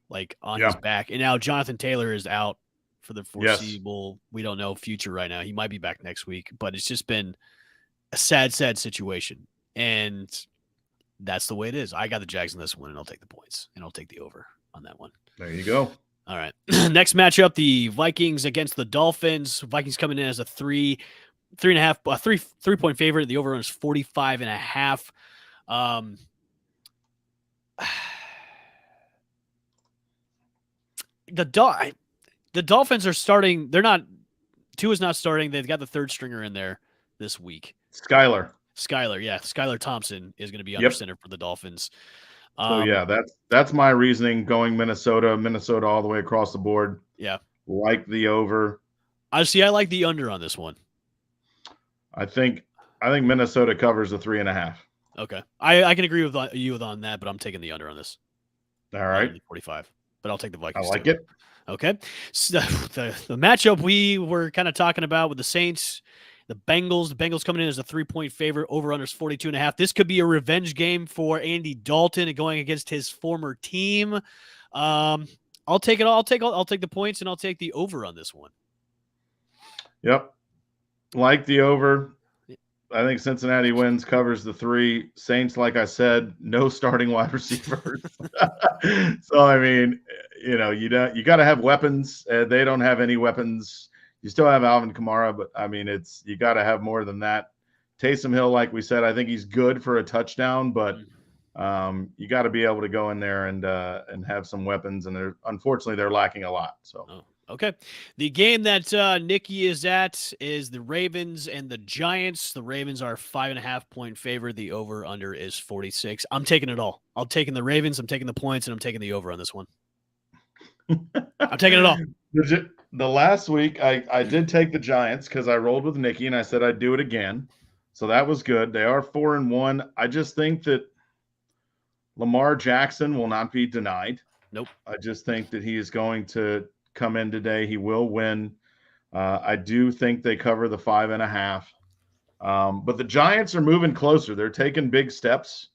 B: like on his back. And now Jonathan Taylor is out for the foreseeable, we don't know, future right now. He might be back next week, but it's just been a sad situation. And that's the way it is. I got the Jags in this one, and I'll take the points, and I'll take the over on that one.
C: There you go.
B: All right. Next matchup, the Vikings against the Dolphins. Vikings coming in as a 3.5 favorite. The over is 45.5. The Dolphins are starting. Tua's not starting. They've got the third stringer in there this week.
C: Skylar,
B: yeah. Skylar Thompson is going to be under center for the Dolphins.
C: So yeah, that's my reasoning going Minnesota all the way across the board.
B: Yeah.
C: Like the over.
B: I like the under on this one.
C: I think Minnesota covers the 3.5.
B: Okay. I can agree with you on that, but I'm taking the under on this.
C: All right.
B: 45. But I'll take the Vikings.
C: I like it.
B: Okay. So the matchup we were kind of talking about with the Saints, the Bengals coming in as a 3-point favorite. Over under is 42.5. This could be a revenge game for Andy Dalton and going against his former team. I'll take it all. I'll take the points, and I'll take the over on this one.
C: Yep. Like the over. I think Cincinnati wins, covers the 3. Saints, like I said, no starting wide receivers. So I mean, you got to have weapons. They don't have any weapons. You still have Alvin Kamara, but I mean, you got to have more than that. Taysom Hill, like we said, I think he's good for a touchdown, but you got to be able to go in there and have some weapons. And unfortunately, they're lacking a lot. So.
B: Oh. Okay. The game that Nikki is at is the Ravens and the Giants. The Ravens are 5.5 point favorite. The over under is 46. I'm taking it all. I'm taking the Ravens. I'm taking the points, and I'm taking the over on this one. I'm taking it all.
C: The last week, I did take the Giants because I rolled with Nikki, and I said I'd do it again. So that was good. They are 4-1. I just think that Lamar Jackson will not be denied.
B: Nope.
C: I just think that he is going to come in today. He will win. I do think they cover the 5.5. But the Giants are moving closer. They're taking big steps,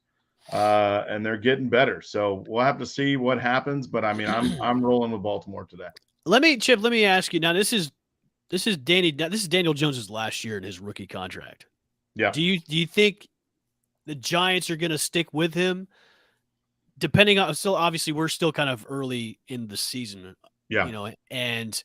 C: and they're getting better. So we'll have to see what happens. But I mean, I'm rolling with Baltimore today.
B: Let me ask you now. This is Daniel Jones's last year in his rookie contract.
C: Yeah.
B: Do you think the Giants are going to stick with him depending on, still obviously we're still kind of early in the season,
C: Yeah.
B: And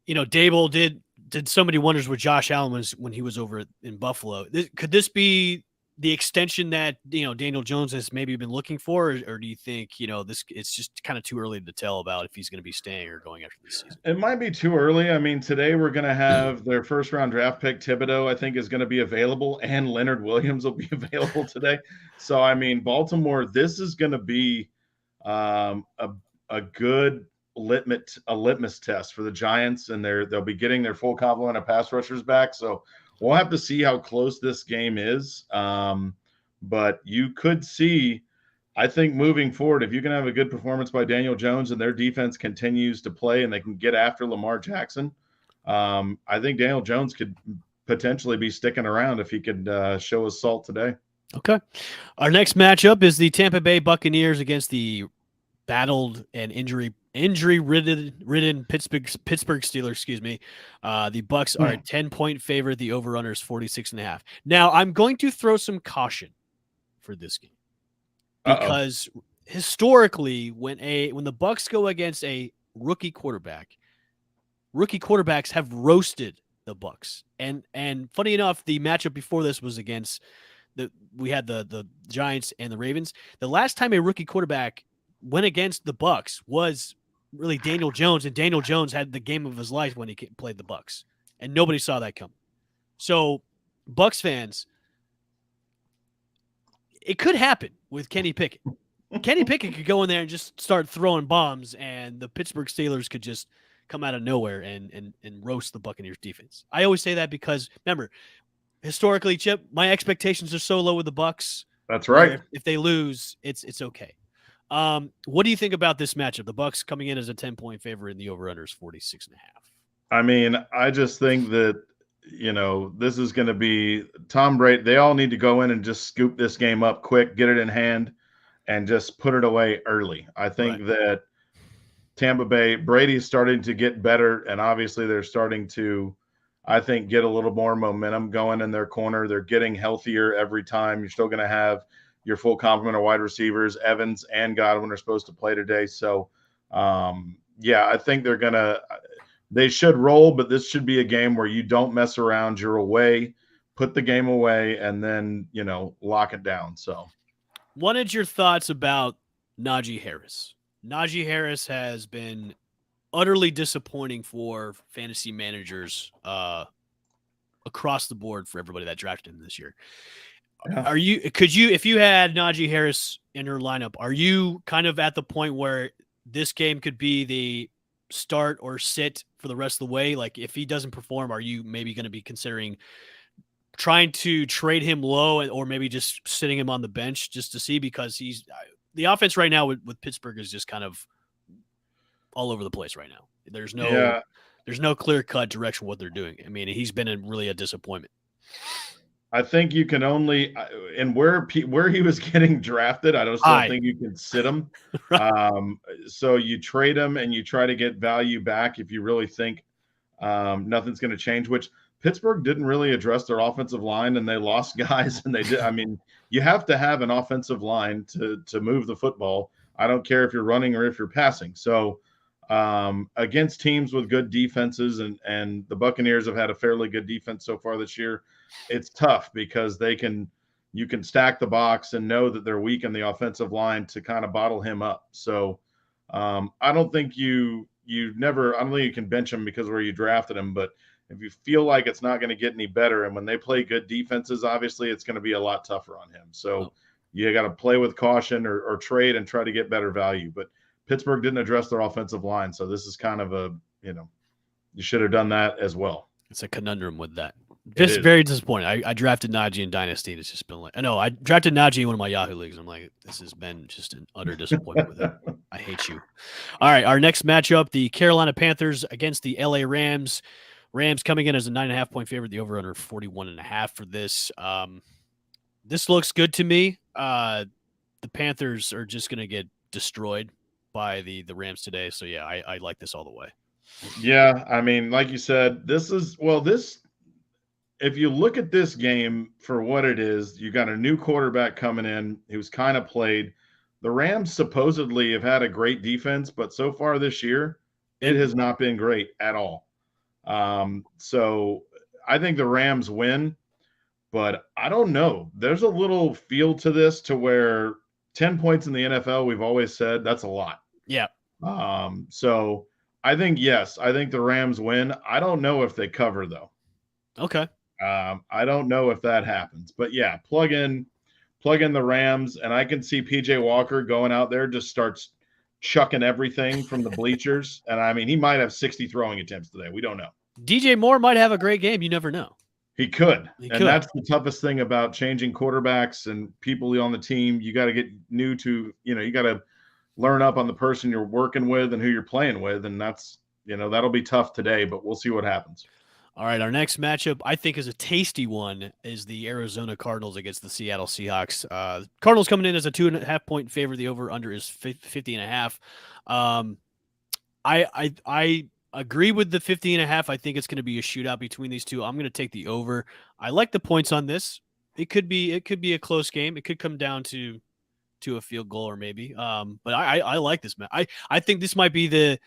B: Dable did so many wonders with Josh Allen when he was over in Buffalo. Could this be the extension that Daniel Jones has maybe been looking for, or do you think this it's just kind of too early to tell about if he's going to be staying or going after this season?
C: It might be too early. I mean, today we're going to have their first round draft pick, Thibodeau, I think is going to be available, and Leonard Williams will be available today. So, I mean, Baltimore, this is going to be a good litmus test for the Giants, and they'll be getting their full complement of pass rushers back. So we'll have to see how close this game is. But you could see, I think, moving forward, if you can have a good performance by Daniel Jones and their defense continues to play and they can get after Lamar Jackson, I think Daniel Jones could potentially be sticking around if he could show his salt today.
B: Okay. Our next matchup is the Tampa Bay Buccaneers against the battled and injury-ridden Pittsburgh Steelers, excuse me. The Bucs are a 10-point favorite. The over-under is 46.5. Now, I'm going to throw some caution for this game because historically, when the Bucs go against a rookie quarterback, rookie quarterbacks have roasted the Bucs. And funny enough, the matchup before this was against we had the Giants and the Ravens. The last time a rookie quarterback went against the Bucs was really Daniel Jones, and Daniel Jones had the game of his life when he played the Bucs, and nobody saw that coming. So, Bucs fans, it could happen with Kenny Pickett. Kenny Pickett could go in there and just start throwing bombs, and the Pittsburgh Steelers could just come out of nowhere and roast the Buccaneers defense. I always say that because, remember, historically, Chip, my expectations are so low with the Bucs.
C: That's right.
B: If they lose, it's okay. What do you think about this matchup? The Bucs coming in as a 10-point favorite and the over-under is 46.5.
C: I mean, I just think that, this is going to be Tom Brady. They all need to go in and just scoop this game up quick, get it in hand, and just put it away early. I think that Tampa Bay, Brady's starting to get better, and obviously they're starting to, I think, get a little more momentum going in their corner. They're getting healthier every time. You're still going to have your full complement of wide receivers. Evans and Godwin are supposed to play today. So, I think they should roll, but this should be a game where you don't mess around. You're away, put the game away, and then, lock it down. So,
B: wanted your thoughts about Najee Harris. Najee Harris has been utterly disappointing for fantasy managers across the board for everybody that drafted him this year. Yeah. If you had Najee Harris in your lineup, are you kind of at the point where this game could be the start or sit for the rest of the way? Like, if he doesn't perform, are you maybe going to be considering trying to trade him low or maybe just sitting him on the bench just to see, because the offense right now with Pittsburgh is just kind of all over the place right now. There's no clear-cut direction what they're doing. I mean, he's been really a disappointment.
C: I think you can only – and where he was getting drafted, I don't think you can sit him. So you trade him and you try to get value back if you really think nothing's going to change, which Pittsburgh didn't really address their offensive line, and they lost guys. And they did – I mean, you have to have an offensive line to move the football. I don't care if you're running or if you're passing. So against teams with good defenses, and the Buccaneers have had a fairly good defense so far this year, it's tough because you can stack the box and know that they're weak in the offensive line to kind of bottle him up. So I don't think you can bench him because of where you drafted him, but if you feel like it's not going to get any better, and when they play good defenses, obviously it's going to be a lot tougher on him. So you got to play with caution or trade and try to get better value. But Pittsburgh didn't address their offensive line, so this is kind of you should have done that as well.
B: It's a conundrum with that. Just very disappointing. I drafted Najee in Dynasty, and it's just been like, I drafted Najee in one of my Yahoo leagues. And I'm like, this has been just an utter disappointment with him. I hate you. All right, our next matchup, the Carolina Panthers against the LA Rams. Rams coming in as a 9.5-point favorite. The over-under 41.5 for this. This looks good to me. The Panthers are just going to get destroyed by the Rams today. So, yeah, I like this all the way.
C: Yeah, I mean, like you said, if you look at this game for what it is, you got a new quarterback coming in who's kind of played. the Rams supposedly have had a great defense, but so far this year, it has not been great at all. So I think the Rams win, but I don't know. There's a little feel to this to where 10 points in the NFL, we've always said that's a lot.
B: Yeah.
C: So I think, yes, I think the Rams win. I don't know if they cover, though.
B: Okay.
C: I don't know if that happens. But, yeah, plug in the Rams, and I can see P.J. Walker going out there, just starts chucking everything from the bleachers. And, I mean, he might have 60 throwing attempts today. We don't know. DJ
B: Moore might have a great game. You never know.
C: He could. That's the toughest thing about changing quarterbacks and people on the team. You got to get new to, you got to learn up on the person you're working with and who you're playing with. And that's, that'll be tough today, but we'll see what happens.
B: All right. Our next matchup, I think, is a tasty one, is the Arizona Cardinals against the Seattle Seahawks. Cardinals coming in as a 2.5-point favorite. The over-under is 50.5. I agree with the 50.5. I think it's going to be a shootout between these two. I'm going to take the over. I like the points on this. It could be a close game. It could come down to a field goal or maybe. But I like this match. I think this might be the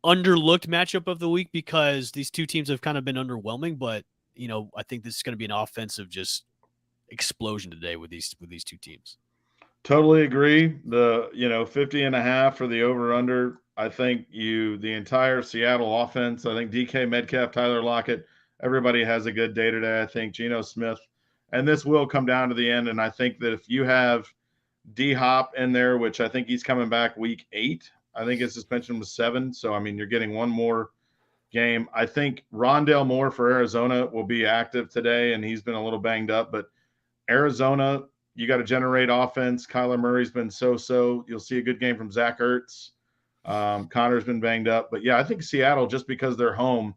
B: underlooked matchup of the week because these two teams have kind of been underwhelming. But I think this is going to be an offensive just explosion today with these two teams.
C: Totally agree. The 50.5 for the over under. I think the entire Seattle offense, I think DK Metcalf, Tyler Lockett, everybody has a good day today. I think Geno Smith, and this will come down to the end. And I think that if you have D-Hop in there, which I think he's coming back week 8, I think his suspension was 7. So, I mean, you're getting one more game. I think Rondale Moore for Arizona will be active today, and he's been a little banged up. But Arizona, you got to generate offense. Kyler Murray's been so-so. You'll see a good game from Zach Ertz. Connor's been banged up. But, yeah, I think Seattle, just because they're home,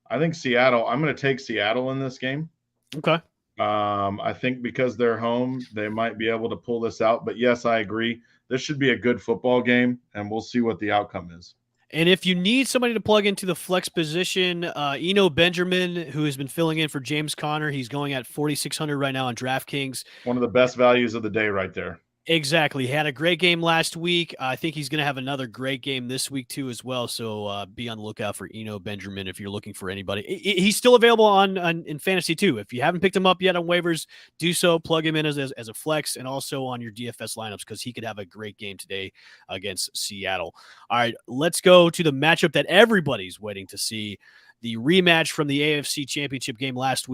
C: I'm going to take Seattle in this game.
B: Okay.
C: I think because they're home, they might be able to pull this out. But, yes, I agree. This should be a good football game, and we'll see what the outcome is.
B: And if you need somebody to plug into the flex position, Eno Benjamin, who has been filling in for James Conner, he's going at 4,600 right now on DraftKings.
C: One of the best values of the day right there.
B: Exactly. He had a great game last week. I think he's going to have another great game this week too as well. So be on the lookout for Eno Benjamin if you're looking for anybody. He's still available in fantasy too. If you haven't picked him up yet on waivers, do so. Plug him in as a flex and also on your DFS lineups because he could have a great game today against Seattle. All right, let's go to the matchup that everybody's waiting to see. The rematch from the AFC Championship game last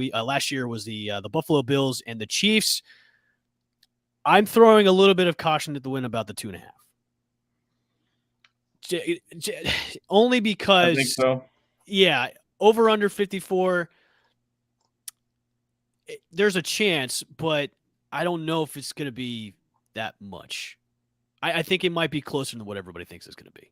B: year was the Buffalo Bills and the Chiefs. I'm throwing a little bit of caution at the wind about the 2.5. Only because,
C: I think so.
B: Yeah, over under 54. There's a chance, but I don't know if it's going to be that much. I think it might be closer than what everybody thinks it's going to be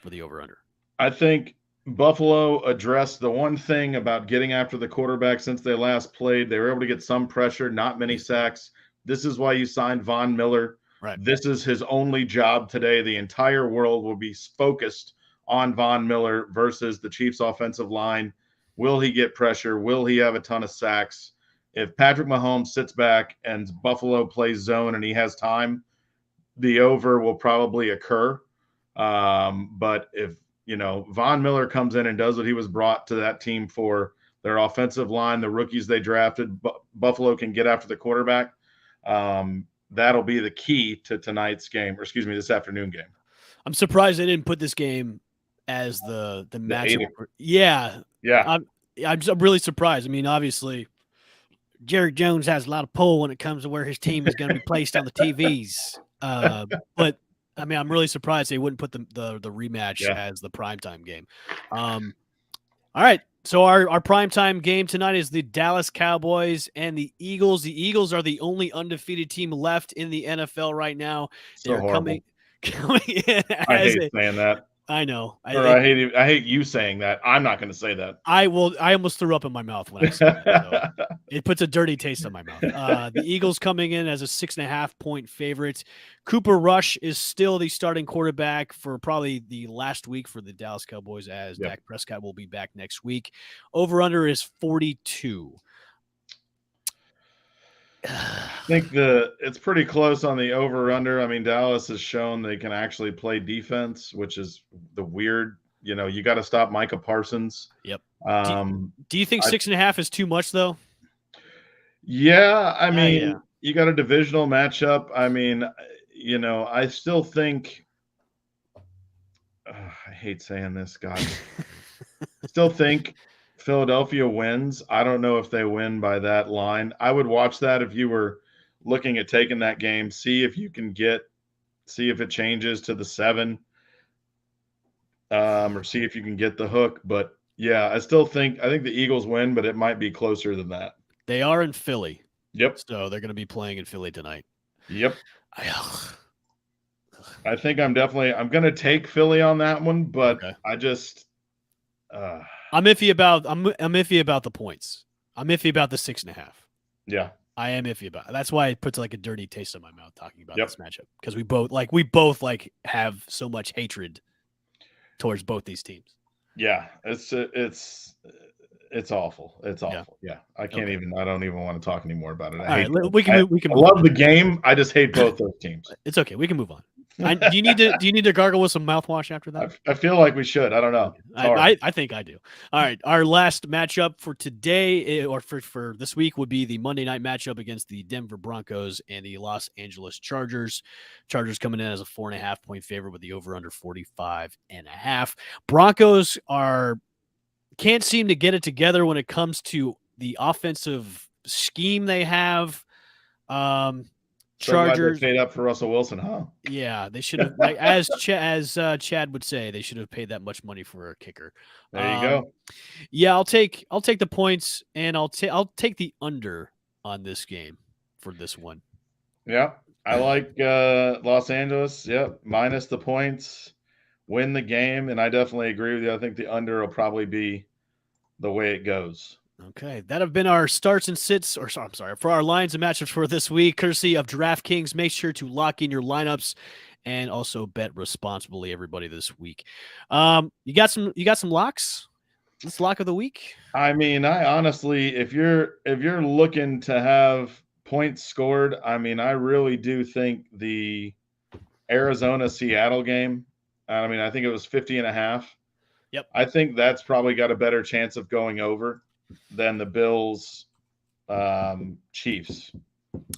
B: for the over under.
C: I think Buffalo addressed the one thing about getting after the quarterback since they last played. They were able to get some pressure, not many sacks. This is why you signed Von Miller.
B: Right.
C: This is his only job today. The entire world will be focused on Von Miller versus the Chiefs' offensive line. Will he get pressure? Will he have a ton of sacks? If Patrick Mahomes sits back and Buffalo plays zone and he has time, the over will probably occur. But if, Von Miller comes in and does what he was brought to that team for, their offensive line, the rookies they drafted, Buffalo can get after the quarterback. That'll be the key to tonight's game, or excuse me, this afternoon game.
B: I'm surprised they didn't put this game as the matchup.
C: Yeah.
B: I'm really surprised. I mean, obviously, Jerry Jones has a lot of pull when it comes to where his team is going to be placed on the TVs. But I mean, I'm really surprised they wouldn't put the rematch as the primetime game. All right. So our primetime game tonight is the Dallas Cowboys and the Eagles. The Eagles are the only undefeated team left in the NFL right now.
C: They're
B: coming in.
C: I hate saying that.
B: I know.
C: I hate you saying that. I'm not going to say that.
B: I almost threw up in my mouth when I said that. So it puts a dirty taste in my mouth. The Eagles coming in as a 6.5-point favorite. Cooper Rush is still the starting quarterback for probably the last week for the Dallas Cowboys, as Dak Prescott will be back next week. Over under is 42.
C: I think it's pretty close on the over-under. I mean, Dallas has shown they can actually play defense, which is the weird. You got to stop Micah Parsons.
B: Yep.
C: Um,
B: do you think 6.5 is too much though?
C: Yeah, I mean,
B: yeah.
C: You got a divisional matchup. I mean, I still think. I hate saying this, God. Still think Philadelphia wins. I don't know if they win by that line. I would watch that if you were looking at taking that game. See if it changes to the 7, or see if you can get the hook. But yeah, I think the Eagles win, but it might be closer than that.
B: They are in Philly.
C: Yep.
B: So they're going to be playing in Philly tonight.
C: Yep. I think I'm going to take Philly on that one, but okay. I just
B: I'm iffy about the points. I'm iffy about the 6.5.
C: Yeah.
B: I am iffy about it. That's why it puts like a dirty taste in my mouth talking about this matchup, because we both have so much hatred towards both these teams.
C: Yeah, it's awful. It's awful. Yeah. I can't even. I don't even want to talk anymore about it. I love the game. I just hate both those teams.
B: It's okay. We can move on. Do you need to gargle with some mouthwash after that?
C: I feel like we should. I don't know.
B: I think I do. All right. Our last matchup for today, or for this week, would be the Monday night matchup against the Denver Broncos and the Los Angeles Chargers. Chargers coming in as a 4.5 point favorite with the over under 45.5. Broncos can't seem to get it together when it comes to the offensive scheme they have. Chargers
C: paid up for Russell Wilson, huh?
B: Yeah, they should have. As Chad would say, they should have paid that much money for a kicker.
C: There you go.
B: Yeah, I'll take the points, and I'll take the under on this game for this one.
C: Yeah, I like Los Angeles. Yep, minus the points, win the game, and I definitely agree with you. I think the under will probably be the way it goes.
B: Okay, that have been our starts and sits, for our lines and matchups for this week, courtesy of DraftKings. Make sure to lock in your lineups and also bet responsibly, everybody, this week. You got some locks? This lock of the week?
C: I mean, I honestly, if you're looking to have points scored, I mean, I really do think the Arizona-Seattle game, I mean, I think it was 50.5.
B: Yep.
C: I think that's probably got a better chance of going over than the Bills Chiefs.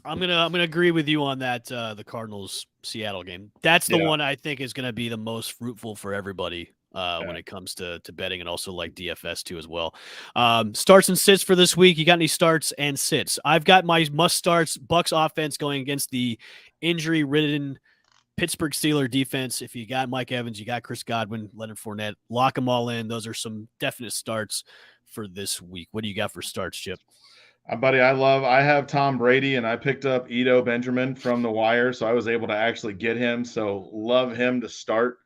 B: I'm gonna agree with you on that. The Cardinals Seattle game. That's the one I think is gonna be the most fruitful for everybody when it comes to betting, and also like DFS too as well. Starts and sits for this week. You got any starts and sits? I've got my must starts. Bucks offense going against the injury ridden Pittsburgh Steelers defense. If you got Mike Evans, you got Chris Godwin, Leonard Fournette, lock them all in. Those are some definite starts for this week. What do you got for starts, Chip?
C: Buddy, I have Tom Brady, and I picked up Ito Benjamin from the wire, so I was able to actually get him. So love him to start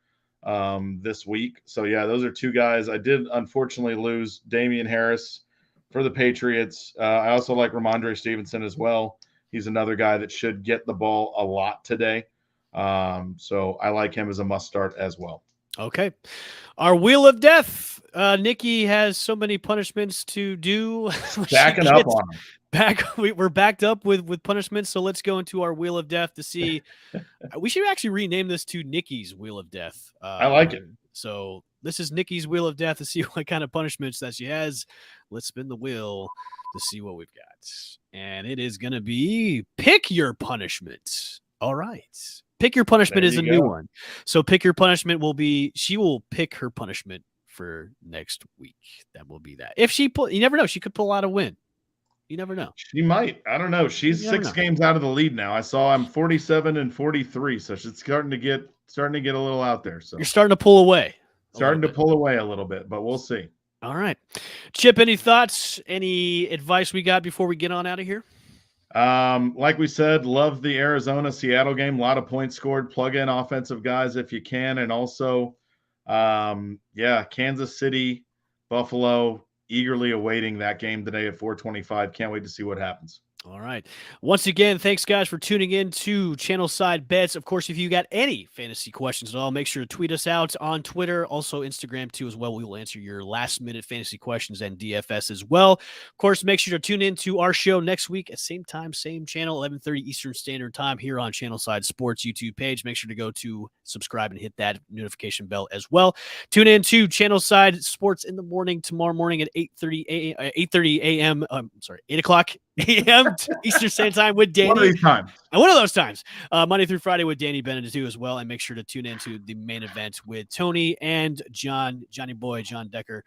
C: this week. So yeah, those are two guys. I did unfortunately lose Damian Harris for the Patriots. I also like Ramondre Stevenson as well. He's another guy that should get the ball a lot today. So I like him as a must start as well.
B: Okay. Our Wheel of Death. Nikki has so many punishments to do.
C: Backing up on them.
B: We're backed up with punishments. So let's go into our Wheel of Death to see. We should actually rename this to Nikki's Wheel of Death.
C: I like it.
B: So this is Nikki's Wheel of Death to see what kind of punishments that she has. Let's spin the wheel to see what we've got. And it is going to be pick your punishment. All right. Pick your punishment is a new one. So pick your punishment will be, she will pick her punishment for next week. That will be that. If she you never know. She could pull out a win. You never know.
C: She might. I don't know. She's 6 games out of the lead now. I saw I'm 47-43. So she's starting to get a little out there. So
B: you're starting to pull away.
C: Starting to pull away a little bit, but we'll see.
B: All right. Chip, any thoughts, any advice we got before we get on out of here?
C: Like we said, love the Arizona-Seattle game. A lot of points scored. Plug in offensive guys if you can. And also, Kansas City, Buffalo, eagerly awaiting that game today at 4:25. Can't wait to see what happens.
B: All right. Once again, thanks, guys, for tuning in to Channelside Bets. Of course, if you got any fantasy questions at all, make sure to tweet us out on Twitter, also Instagram, too, as well. We will answer your last-minute fantasy questions and DFS as well. Of course, make sure to tune in to our show next week at same time, same channel, 11:30 Eastern Standard Time here on Channelside Sports YouTube page. Make sure to go to subscribe and hit that notification bell as well. Tune in to Channelside Sports in the morning tomorrow morning at 8:30 a.m. 8 o'clock a.m. Eastern Standard Time with Danny.
C: One of these times.
B: And one of those times, Monday through Friday with Danny Bennett too as well. And make sure to tune into the main event with Tony and John Decker.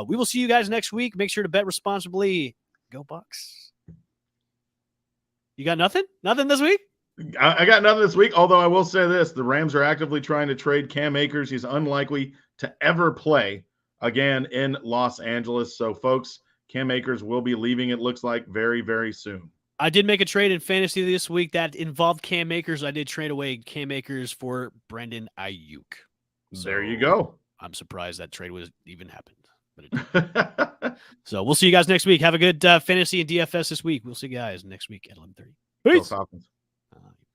B: We will see you guys next week. Make sure to bet responsibly. Go Bucks. You got nothing? Nothing this week?
C: I got nothing this week, although I will say this. The Rams are actively trying to trade Cam Akers. He's unlikely to ever play again in Los Angeles. So, folks, Cam Akers will be leaving, it looks like, very, very soon.
B: I did make a trade in fantasy this week that involved Cam Akers. I did trade away Cam Akers for Brandon Ayuk.
C: So there you go.
B: I'm surprised that trade was even happened. But it did. So we'll see you guys next week. Have a good fantasy and DFS this week. We'll see you guys next week at 11:30. Peace.